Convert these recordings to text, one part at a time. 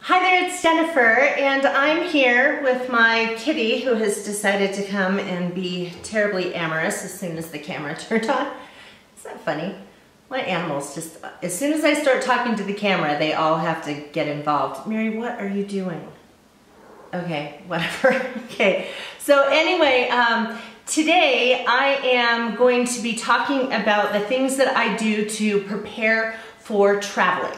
Hi there, it's Jennifer, and I'm here with my kitty who has decided to come and be terribly amorous as soon as the camera turned on. Isn't that funny? My animals just, as soon as I start talking to the camera, they all have to get involved. Mary, what are you doing? Okay, whatever. Okay, so anyway, today I am going to be talking about the things that I do to prepare for traveling.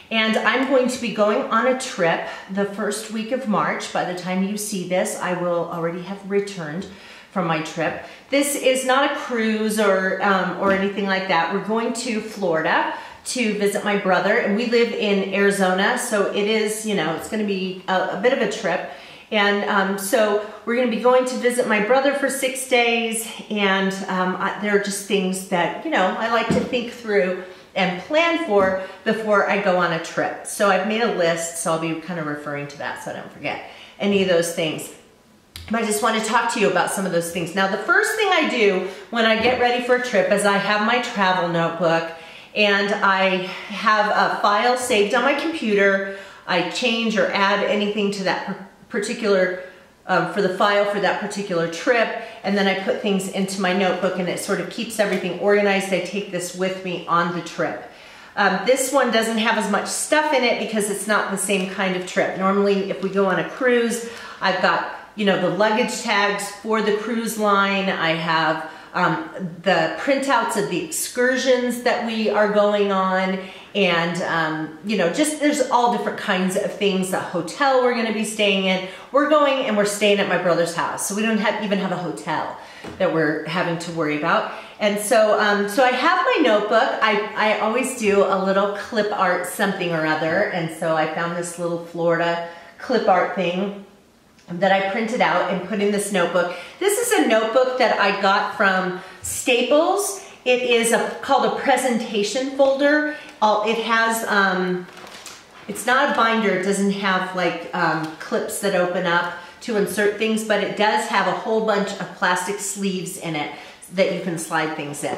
And I'm going to be going on a trip the first week of March. By the time you see this, I will already have returned from my trip. This is not a cruise or anything like that. We're going to Florida to visit my brother, and we live in Arizona, so it is, you know, it's gonna be a bit of a trip. And so we're gonna be going to visit my brother for 6 days, and there are just things that, you know, I like to think through and plan for before I go on a trip. So I've made a list, so I'll be kind of referring to that so I don't forget any of those things. But I just want to talk to you about some of those things. Now, the first thing I do when I get ready for a trip is I have my travel notebook, and I have a file saved on my computer. I change or add anything to that particular for the file for that particular trip, and then I put things into my notebook, and it sort of keeps everything organized. I take this with me on the trip. This one doesn't have as much stuff in it because it's not the same kind of trip. Normally, if we go on a cruise, I've got, you know, the luggage tags for the cruise line. I have the printouts of the excursions that we are going on, and you know, just there's all different kinds of things. The hotel we're going to be staying in. We're going and we're staying at my brother's house, so we don't even have a hotel that we're having to worry about. And so, so I have my notebook. I always do a little clip art something or other, and so I found this little Florida clip art thing that I printed out and put in this notebook. This is a notebook that I got from Staples. It is called a presentation folder. It has, it's not a binder. It doesn't have like clips that open up to insert things, but it does have a whole bunch of plastic sleeves in it that you can slide things in.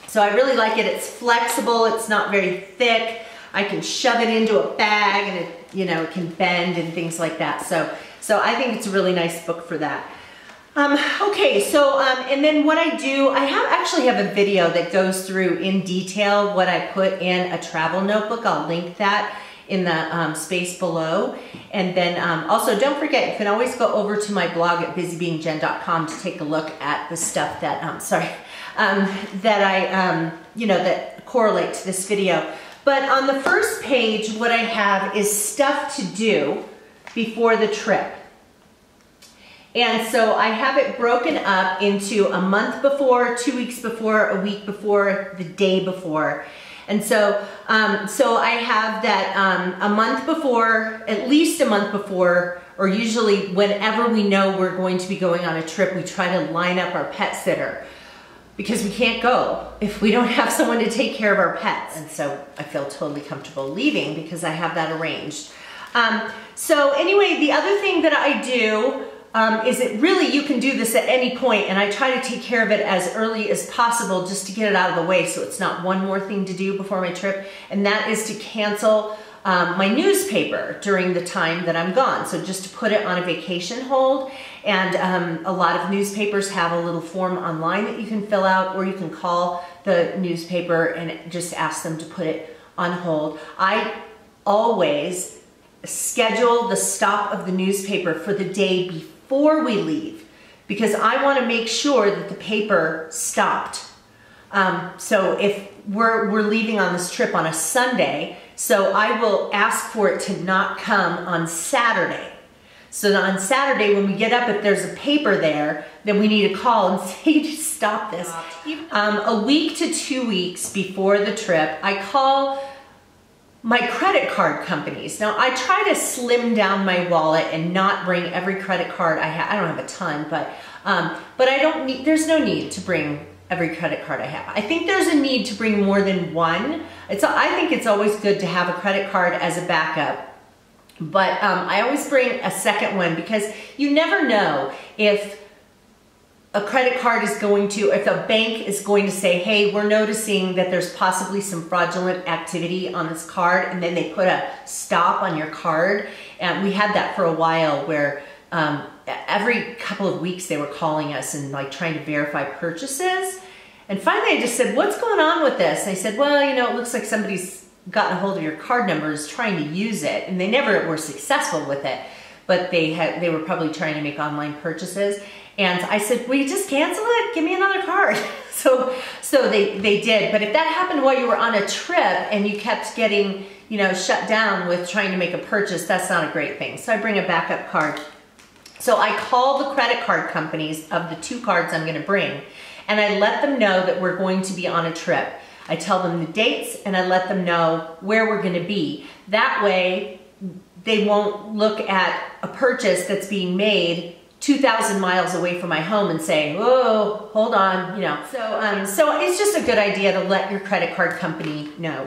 So I really like it. It's flexible. It's not very thick. I can shove it into a bag, and it, you know, it can bend and things like that. So I think it's a really nice book for that. Okay, so, and then what I do, I actually have a video that goes through in detail what I put in a travel notebook. I'll link that in the space below. And then also don't forget, you can always go over to my blog at BusyBeingJen.com to take a look at the stuff that, that I, you know, that correlate to this video. But on the first page, what I have is stuff to do before the trip. And so I have it broken up into a month before, 2 weeks before, a week before, the day before. And so, so I have that a month before, at least a month before, or usually whenever we know we're going to be going on a trip, we try to line up our pet sitter, because we can't go if we don't have someone to take care of our pets. And so I feel totally comfortable leaving because I have that arranged. So anyway, the other thing that I do is it really, you can do this at any point, and I try to take care of it as early as possible just to get it out of the way so it's not one more thing to do before my trip, and that is to cancel my newspaper during the time that I'm gone. So just to put it on a vacation hold, and a lot of newspapers have a little form online that you can fill out, or you can call the newspaper and just ask them to put it on hold. I always schedule the stop of the newspaper for the day before we leave, because I want to make sure that the paper stopped. So if we're leaving on this trip on a Sunday, so I will ask for it to not come on Saturday. So on Saturday when we get up, if there's a paper there, then we need to call and say, just stop this. A week to 2 weeks before the trip, I call my credit card companies. Now, I try to slim down my wallet and not bring every credit card I have. I don't have a ton, but I don't need, there's no need to bring every credit card I have. I think there's a need to bring more than one. I think it's always good to have a credit card as a backup, but I always bring a second one, because you never know if a credit card is going to, if a bank is going to say, hey, we're noticing that there's possibly some fraudulent activity on this card, and then they put a stop on your card. And we had that for a while where every couple of weeks they were calling us and like trying to verify purchases. And finally I just said, what's going on with this? And they said, well, you know, it looks like somebody's gotten a hold of your card numbers trying to use it. And they never were successful with it, but they were probably trying to make online purchases. And I said, will you just cancel it? Give me another card. So they did. But if that happened while you were on a trip and you kept getting, you know, shut down with trying to make a purchase, that's not a great thing. So I bring a backup card. So I call the credit card companies of the 2 cards I'm going to bring, and I let them know that we're going to be on a trip. I tell them the dates and I let them know where we're going to be. That way they won't look at a purchase that's being made 2,000 miles away from my home and say, whoa, hold on, you know. So it's just a good idea to let your credit card company know.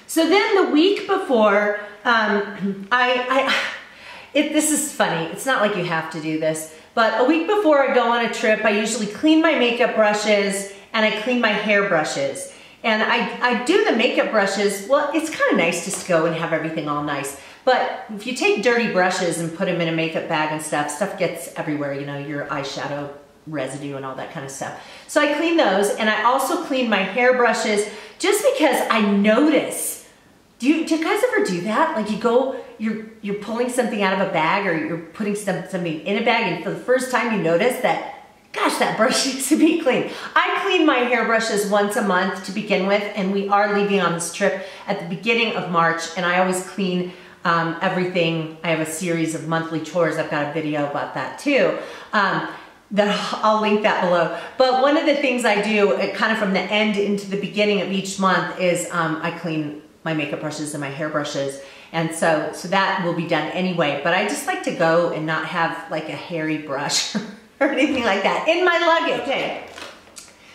So then the week before, this is funny. It's not like you have to do this, but a week before I go on a trip, I usually clean my makeup brushes and I clean my hair brushes. And I do the makeup brushes, well, it's kind of nice just to go and have everything all nice. But if you take dirty brushes and put them in a makeup bag and stuff gets everywhere, you know, your eyeshadow residue and all that kind of stuff. So I clean those, and I also clean my hair brushes just because I notice. Do you guys ever do that? Like you go, you're pulling something out of a bag, or you're putting something in a bag, and for the first time you notice that, gosh, that brush needs to be cleaned. I clean my hair brushes once a month to begin with, and we are leaving on this trip at the beginning of March, and I always clean everything. I have a series of monthly chores. I've got a video about that too. That I'll link that below. But one of the things I do, kind of from the end into the beginning of each month, is I clean my makeup brushes and my hair brushes. And so that will be done anyway. But I just like to go and not have like a hairy brush or anything like that in my luggage. Okay.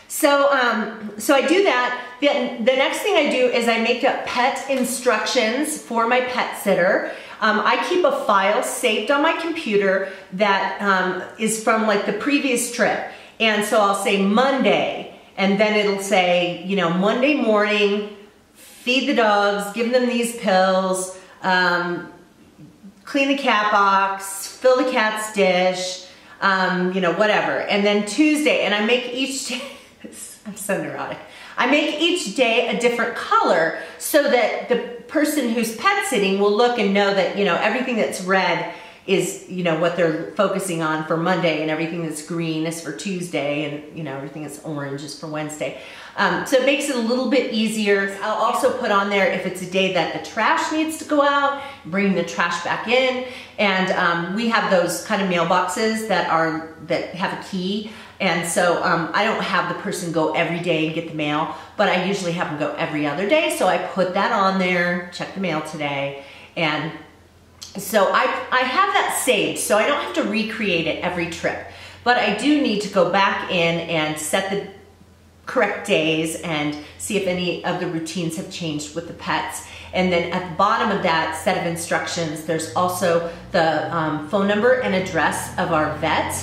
So I do that. Then the next thing I do is I make up pet instructions for my pet sitter. I keep a file saved on my computer that is from like the previous trip. And so I'll say Monday, and then it'll say, you know, Monday morning, feed the dogs, give them these pills, clean the cat box, fill the cat's dish, you know, whatever. And then Tuesday, and I make each day, I'm so neurotic. I make each day a different color so that the person who's pet sitting will look and know that, you know, everything that's red is, you know, what they're focusing on for Monday, and everything that's green is for Tuesday, and, you know, everything that's orange is for Wednesday. So it makes it a little bit easier. I'll also put on there if it's a day that the trash needs to go out, bring the trash back in. And we have those kind of mailboxes that have a key. And so I don't have the person go every day and get the mail, but I usually have them go every other day. So I put that on there, check the mail today. And so I have that saved, so I don't have to recreate it every trip. But I do need to go back in and set the correct days and see if any of the routines have changed with the pets. And then at the bottom of that set of instructions, there's also the phone number and address of our vet.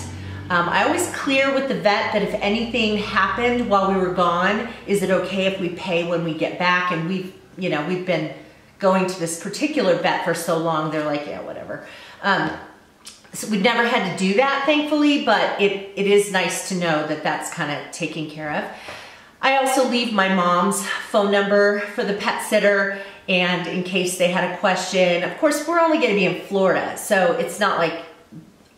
I always clear with the vet that if anything happened while we were gone, is it okay if we pay when we get back? And we've been going to this particular vet for so long, they're like, yeah, whatever. So we've never had to do that, thankfully, but it is nice to know that that's kind of taken care of. I also leave my mom's phone number for the pet sitter, and in case they had a question. Of course, we're only going to be in Florida, so it's not like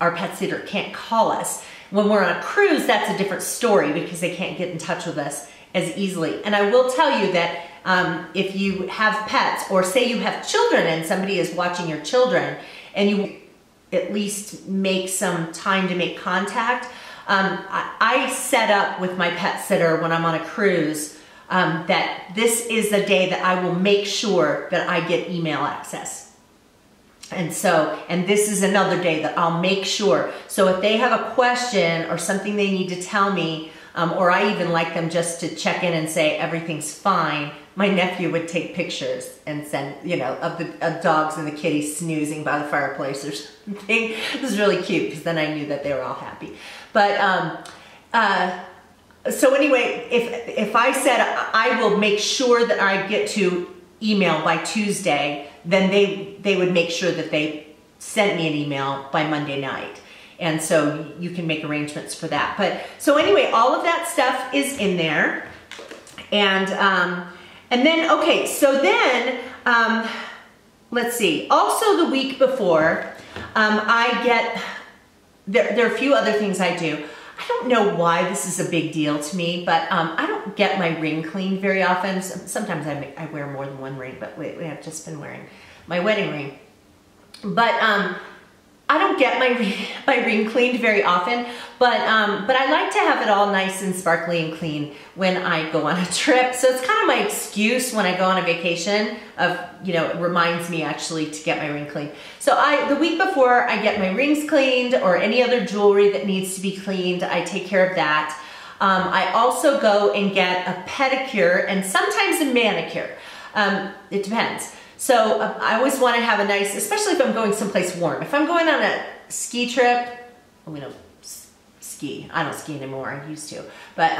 our pet sitter can't call us. When we're on a cruise, that's a different story because they can't get in touch with us as easily. And I will tell you that if you have pets, or say you have children and somebody is watching your children, and you at least make some time to make contact, I set up with my pet sitter when I'm on a cruise that this is the day that I will make sure that I get email access. And this is another day that I'll make sure. So if they have a question or something they need to tell me, or I even like them just to check in and say everything's fine. My nephew would take pictures and send, you know, of the dogs and the kitties snoozing by the fireplace or something. It was really cute because then I knew that they were all happy. But so anyway, if I said I will make sure that I get to email by Tuesday, then they would make sure that they sent me an email by Monday night. And so you can make arrangements for that. But so anyway, all of that stuff is in there. And then, okay, so then, let's see. Also the week before, I get, there are a few other things I do. I don't know why this is a big deal to me, but I don't get my ring cleaned very often. Sometimes I wear more than one ring, but lately I've just been wearing my wedding ring. But I don't get my ring cleaned very often, but I like to have it all nice and sparkly and clean when I go on a trip. So it's kind of my excuse when I go on a vacation of, you know, it reminds me actually to get my ring cleaned. So the week before I get my rings cleaned or any other jewelry that needs to be cleaned, I take care of that. I also go and get a pedicure and sometimes a manicure. It depends. So I always want to have a nice, especially if I'm going someplace warm. If I'm going on a ski trip, well, we don't ski. I don't ski anymore. I used to, but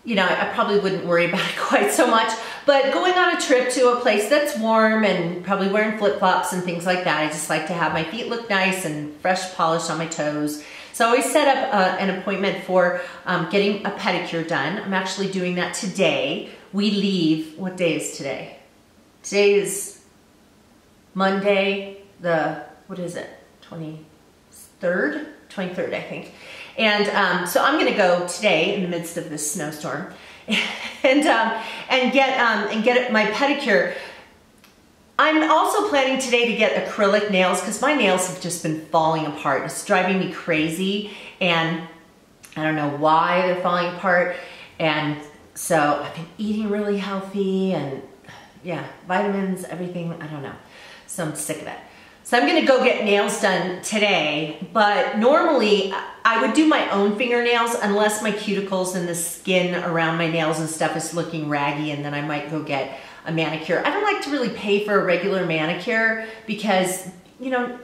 you know, I probably wouldn't worry about it quite so much. But going on a trip to a place that's warm and probably wearing flip-flops and things like that, I just like to have my feet look nice and fresh polish on my toes. So I always set up an appointment for getting a pedicure done. I'm actually doing that today. We leave, what day is today? Today is Monday, what is it? 23rd? 23rd, I think. And so I'm gonna go today in the midst of this snowstorm and get my pedicure. I'm also planning today to get acrylic nails because my nails have just been falling apart. It's driving me crazy and I don't know why they're falling apart. And so I've been eating really healthy and yeah, vitamins, everything, I don't know. So I'm sick of it. So I'm gonna go get nails done today, but normally I would do my own fingernails unless my cuticles and the skin around my nails and stuff is looking raggy, and then I might go get a manicure. I don't like to really pay for a regular manicure because, you know,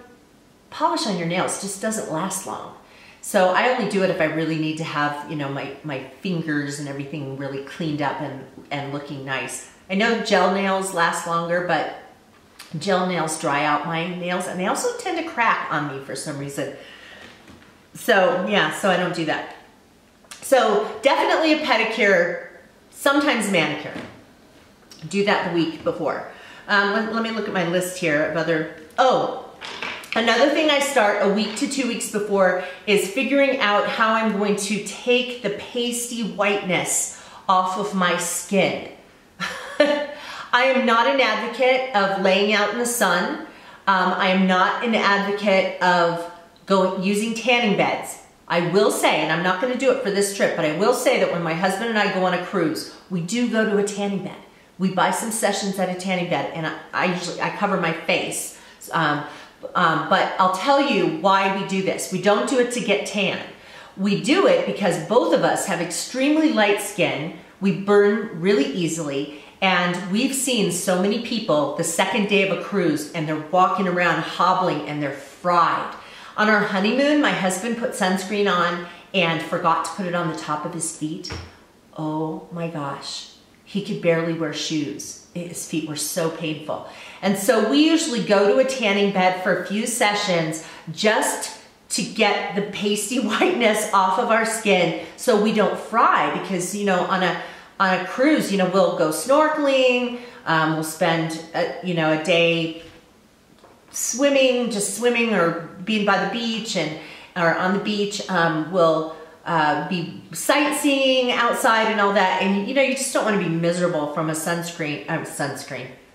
polish on your nails just doesn't last long. So I only do it if I really need to have, you know, my fingers and everything really cleaned up and looking nice. I know gel nails last longer, but gel nails dry out my nails and they also tend to crack on me for some reason. So yeah, so I don't do that. So definitely a pedicure, sometimes a manicure. Do that the week before. Let me look at my list here of other, another thing I start a week to 2 weeks before is figuring out how I'm going to take the pasty whiteness off of my skin. I am not an advocate of laying out in the sun. I am not an advocate of using tanning beds. I will say, and I'm not going to do it for this trip, but I will say that when my husband and I go on a cruise, we do go to a tanning bed. We buy some sessions at a tanning bed, and I cover my face. But I'll tell you why we do this. We don't do it to get tan. We do it because both of us have extremely light skin. We burn really easily. And we've seen so many people the second day of a cruise and they're walking around hobbling and they're fried. On our honeymoon, my husband put sunscreen on and forgot to put it on the top of his feet. Oh my gosh, he could barely wear shoes. His feet were so painful. And so we usually go to a tanning bed for a few sessions just to get the pasty whiteness off of our skin so we don't fry, because, you know, on a cruise, you know, we'll go snorkeling, we'll spend, you know, a day swimming, just swimming or being by the beach or on the beach. We'll be sightseeing outside and all that. And, you know, you just don't want to be miserable from a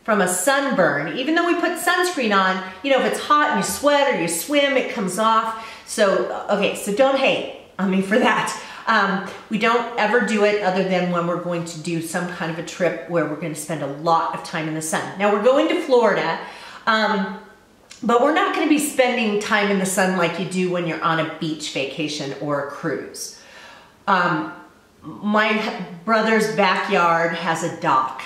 from a sunburn. Even though we put sunscreen on, you know, if it's hot and you sweat or you swim, it comes off. So, okay, so don't hate on me for that. We don't ever do it other than when we're going to do some kind of a trip where we're going to spend a lot of time in the sun. Now we're going to Florida, but we're not going to be spending time in the sun like you do when you're on a beach vacation or a cruise. my brother's backyard has a dock.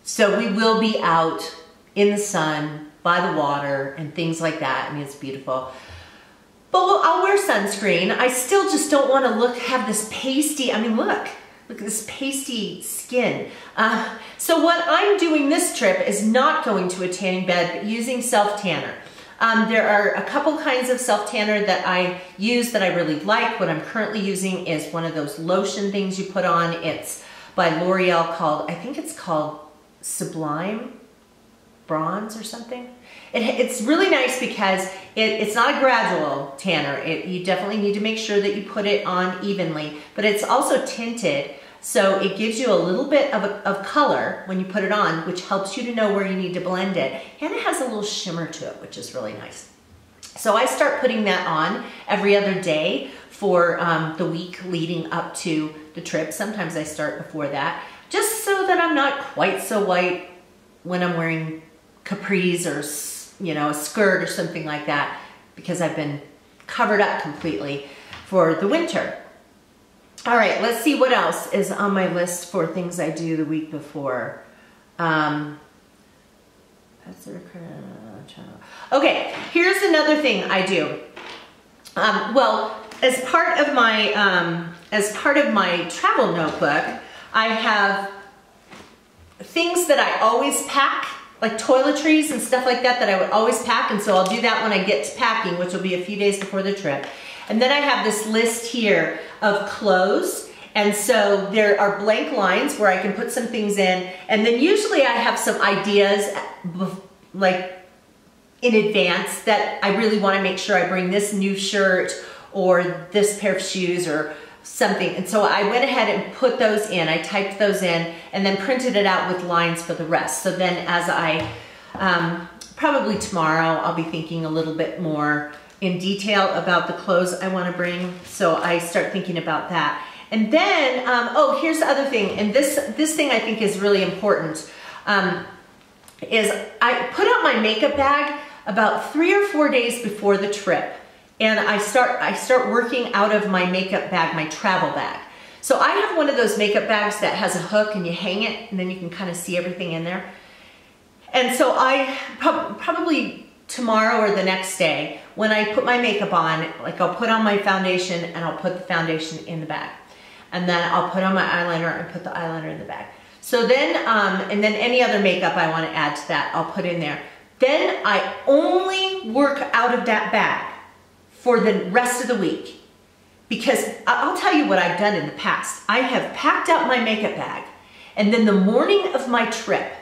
So we will be out in the sun, by the water, and things like that. I mean, it's beautiful. But I'll wear sunscreen. I still just don't want to have this pasty, I mean, look at this pasty skin. So what I'm doing this trip is not going to a tanning bed, but using self-tanner. There are a couple kinds of self-tanner that I use that I really like. What I'm currently using is one of those lotion things you put on. It's by L'Oreal called, I think it's called Sublime Bronze or something. It's really nice because it's not a gradual tanner. You definitely need to make sure that you put it on evenly, but it's also tinted, so it gives you a little bit of color when you put it on, which helps you to know where you need to blend it. And it has a little shimmer to it, which is really nice. So I start putting that on every other day for the week leading up to the trip. Sometimes I start before that, just so that I'm not quite so white when I'm wearing capris or, you know, a skirt or something like that, because I've been covered up completely for the winter. All right, let's see what else is on my list for things I do the week before. Okay, here's another thing I do. Well, as part of my travel notebook, I have things that I always pack, like toiletries and stuff like that I would always pack, and so I'll do that when I get to packing, which will be a few days before the trip. And then I have this list here of clothes, and so there are blank lines where I can put some things in, and then usually I have some ideas like in advance that I really want to make sure I bring this new shirt or this pair of shoes or something. And so I went ahead and put those in. I typed those in and then printed it out with lines for the rest. So then as I, probably tomorrow, I'll be thinking a little bit more in detail about the clothes I want to bring. So I start thinking about that. And then, oh, here's the other thing. And this thing I think is really important, is I put out my makeup bag about 3 or 4 days before the trip. And I start working out of my makeup bag, my travel bag. So I have one of those makeup bags that has a hook and you hang it and then you can kind of see everything in there. And so I probably tomorrow or the next day, when I put my makeup on, like I'll put on my foundation and I'll put the foundation in the bag. And then I'll put on my eyeliner and put the eyeliner in the bag. So then, and then any other makeup I want to add to that, I'll put in there. Then I only work out of that bag for the rest of the week. Because I'll tell you what I've done in the past. I have packed out my makeup bag, and then the morning of my trip,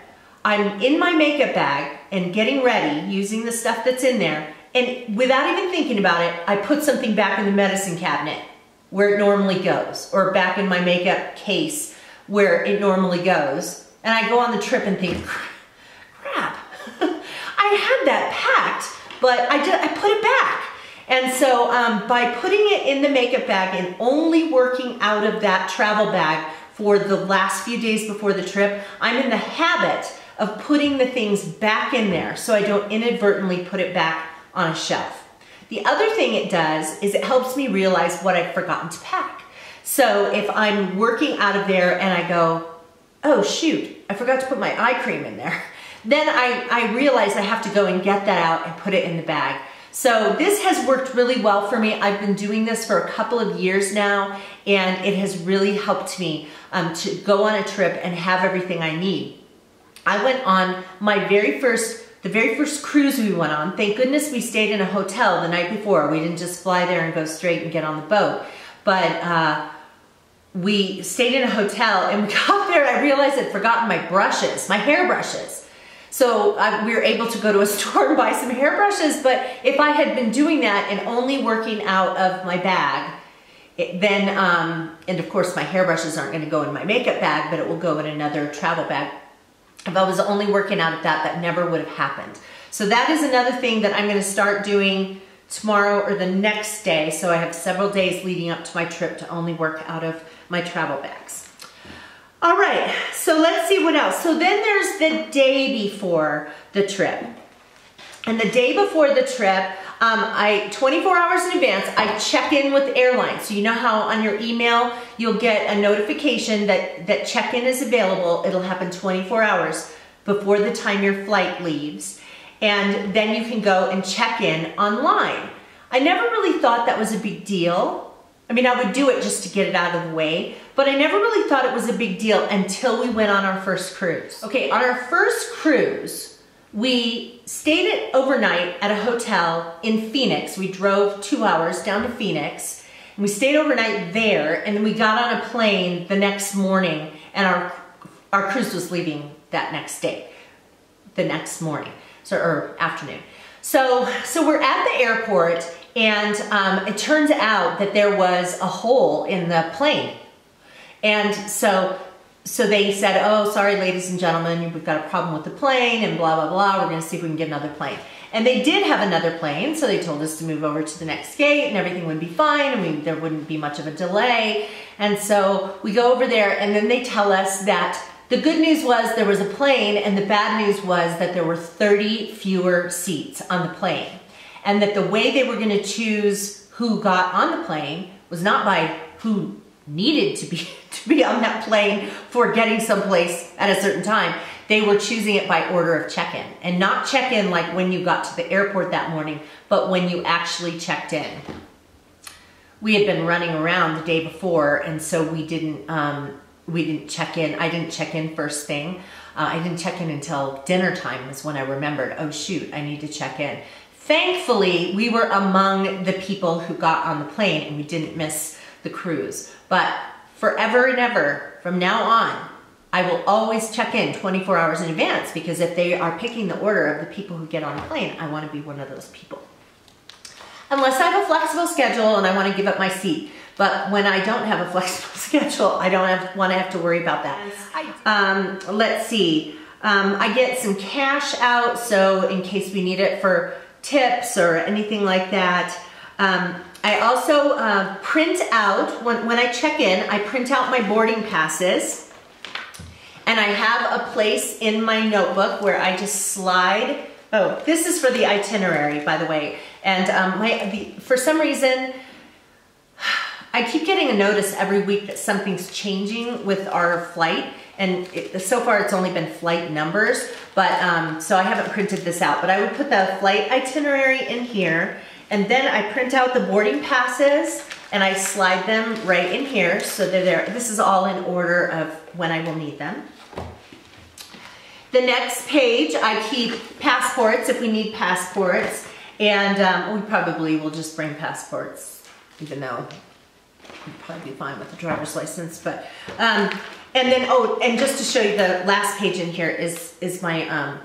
I'm in my makeup bag and getting ready using the stuff that's in there, and without even thinking about it, I put something back in the medicine cabinet where it normally goes, or back in my makeup case where it normally goes, and I go on the trip and think, crap, I had that packed, but I put it back. And so by putting it in the makeup bag and only working out of that travel bag for the last few days before the trip, I'm in the habit of putting the things back in there so I don't inadvertently put it back on a shelf. The other thing it does is it helps me realize what I've forgotten to pack. So if I'm working out of there and I go, oh shoot, I forgot to put my eye cream in there, then I realize I have to go and get that out and put it in the bag. So this has worked really well for me. I've been doing this for a couple of years now, and it has really helped me to go on a trip and have everything I need. I went on my the very first cruise we went on. Thank goodness we stayed in a hotel the night before. We didn't just fly there and go straight and get on the boat. But we stayed in a hotel, and we got there and I realized I'd forgotten my brushes, my hair brushes. So we were able to go to a store and buy some hairbrushes, but if I had been doing that and only working out of my bag, then, and of course my hairbrushes aren't going to go in my makeup bag, but it will go in another travel bag. If I was only working out of that, that never would have happened. So that is another thing that I'm going to start doing tomorrow or the next day, so I have several days leading up to my trip to only work out of my travel bags. All right, so let's see what else. So then there's the day before the trip. And the day before the trip, I 24 hours in advance, I check in with airlines. So you know how on your email, you'll get a notification that check-in is available. It'll happen 24 hours before the time your flight leaves. And then you can go and check in online. I never really thought that was a big deal. I mean, I would do it just to get it out of the way, but I never really thought it was a big deal until we went on our first cruise. Okay, on our first cruise, we stayed overnight at a hotel in Phoenix. We drove 2 hours down to Phoenix, and we stayed overnight there, and then we got on a plane the next morning, and our cruise was leaving that next day, the next morning, or afternoon. So we're at the airport, and it turns out that there was a hole in the plane. And so they said, oh, sorry, ladies and gentlemen, we've got a problem with the plane and blah, blah, blah. We're gonna see if we can get another plane. And they did have another plane, so they told us to move over to the next gate and everything would be fine and there wouldn't be much of a delay. And so we go over there and then they tell us that the good news was there was a plane and the bad news was that there were 30 fewer seats on the plane. And that the way they were gonna choose who got on the plane was not by who needed to be on that plane for getting someplace at a certain time. They were choosing it by order of check-in, and not check-in like when you got to the airport that morning, but when you actually checked in. We had been running around the day before, and so we didn't check in. I didn't check in first thing. I didn't check in until dinner time was when I remembered, oh shoot, I need to check in. Thankfully, we were among the people who got on the plane and we didn't miss the cruise. But forever and ever, from now on, I will always check in 24 hours in advance, because if they are picking the order of the people who get on the plane, I want to be one of those people. Unless I have a flexible schedule and I want to give up my seat. But when I don't have a flexible schedule, I don't want to have to worry about that. Let's see. I get some cash out, so in case we need it for tips or anything like that. I also print out, when I check in, I print out my boarding passes. And I have a place in my notebook where I just slide. Oh, this is for the itinerary, by the way. And for some reason, I keep getting a notice every week that something's changing with our flight. And so far it's only been flight numbers, but so I haven't printed this out. But I would put the flight itinerary in here, and then I print out the boarding passes and I slide them right in here so they're there. This is all in order of when I will need them. The next page, I keep passports if we need passports, and we probably will just bring passports, even though we'd probably be fine with the driver's license. But and then, oh, and just to show you, the last page in here is my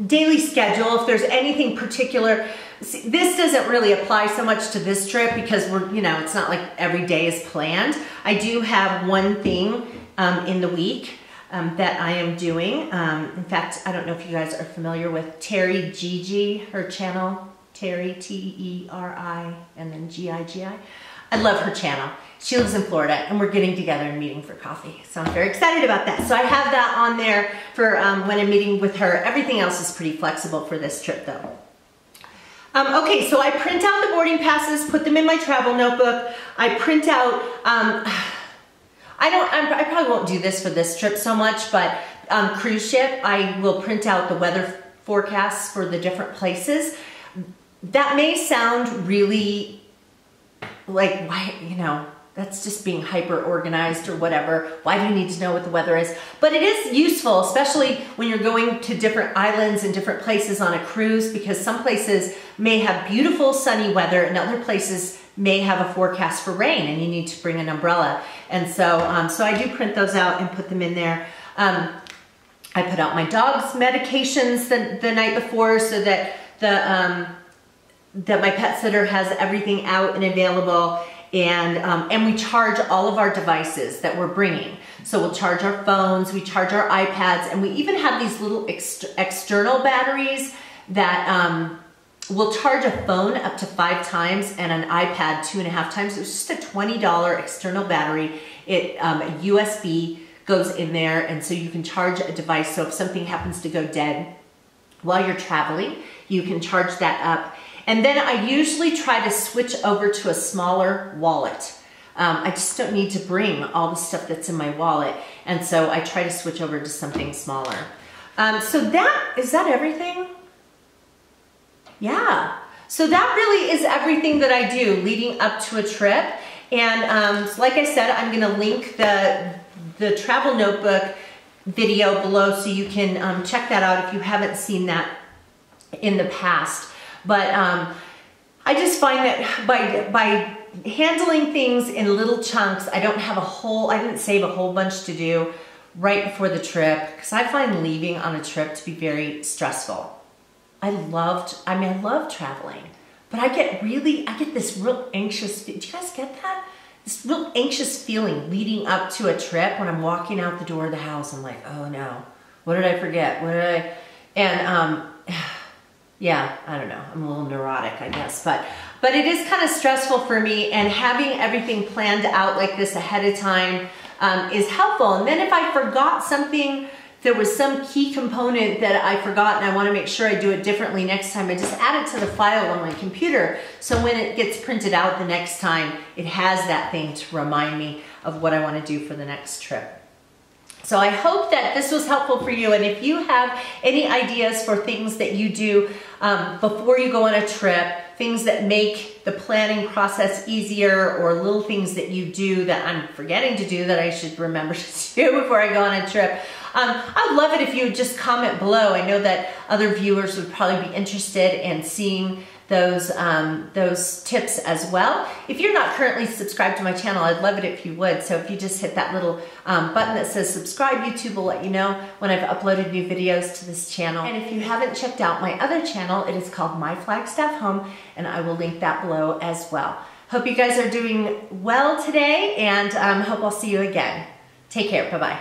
daily schedule. If there's anything particular, see, this doesn't really apply so much to this trip because we're, you know, it's not like every day is planned. I do have one thing in the week that I am doing. In fact, I don't know if you guys are familiar with Terry Gigi, her channel, Terry, T-E-R-I, and then G-I-G-I. I love her channel. She lives in Florida, and we're getting together and meeting for coffee. So I'm very excited about that. So I have that on there for when I'm meeting with her. Everything else is pretty flexible for this trip, though. Okay, so I print out the boarding passes, put them in my travel notebook. I print out, I probably won't do this for this trip so much, but on cruise ship, I will print out the weather forecasts for the different places. That may sound really like, why, you know, that's just being hyper organized or whatever. Why do you need to know what the weather is? But it is useful, especially when you're going to different islands and different places on a cruise, because some places may have beautiful sunny weather and other places may have a forecast for rain and you need to bring an umbrella. And so, so I do print those out and put them in there. I put out my dog's medications the night before so that that my pet sitter has everything out and available. And we charge all of our devices that we're bringing. So we'll charge our phones, we charge our iPads, and we even have these little external batteries that will charge a phone up to 5 times and an iPad 2.5 times. It's just a $20 external battery. A USB goes in there, and so you can charge a device. So if something happens to go dead while you're traveling, you can charge that up. And then I usually try to switch over to a smaller wallet. I just don't need to bring all the stuff that's in my wallet. And so I try to switch over to something smaller. So is that everything? Yeah. So that really is everything that I do leading up to a trip. And like I said, I'm gonna link the travel notebook video below so you can check that out if you haven't seen that in the past. But I just find that by handling things in little chunks, I didn't save a whole bunch to do right before the trip, because I find leaving on a trip to be very stressful. I love traveling, but I get this real anxious, do you guys get that? This real anxious feeling leading up to a trip when I'm walking out the door of the house. I'm like, oh no, what did I forget? And yeah, I don't know, I'm a little neurotic, I guess, but it is kind of stressful for me, and having everything planned out like this ahead of time is helpful. And then if I forgot something, there was some key component that I forgot and I want to make sure I do it differently next time, I just add it to the file on my computer, so when it gets printed out the next time, it has that thing to remind me of what I want to do for the next trip. So I hope that this was helpful for you, and if you have any ideas for things that you do before you go on a trip, things that make the planning process easier, or little things that you do that I'm forgetting to do that I should remember to do before I go on a trip, I'd love it if you would just comment below. I know that other viewers would probably be interested in seeing those tips as well. If you're not currently subscribed to my channel, I'd love it if you would. So if you just hit that little button that says subscribe, YouTube will let you know when I've uploaded new videos to this channel. And if you haven't checked out my other channel, it is called My Flagstaff Home, and I will link that below as well. Hope you guys are doing well today, and hope I'll see you again. Take care, bye-bye.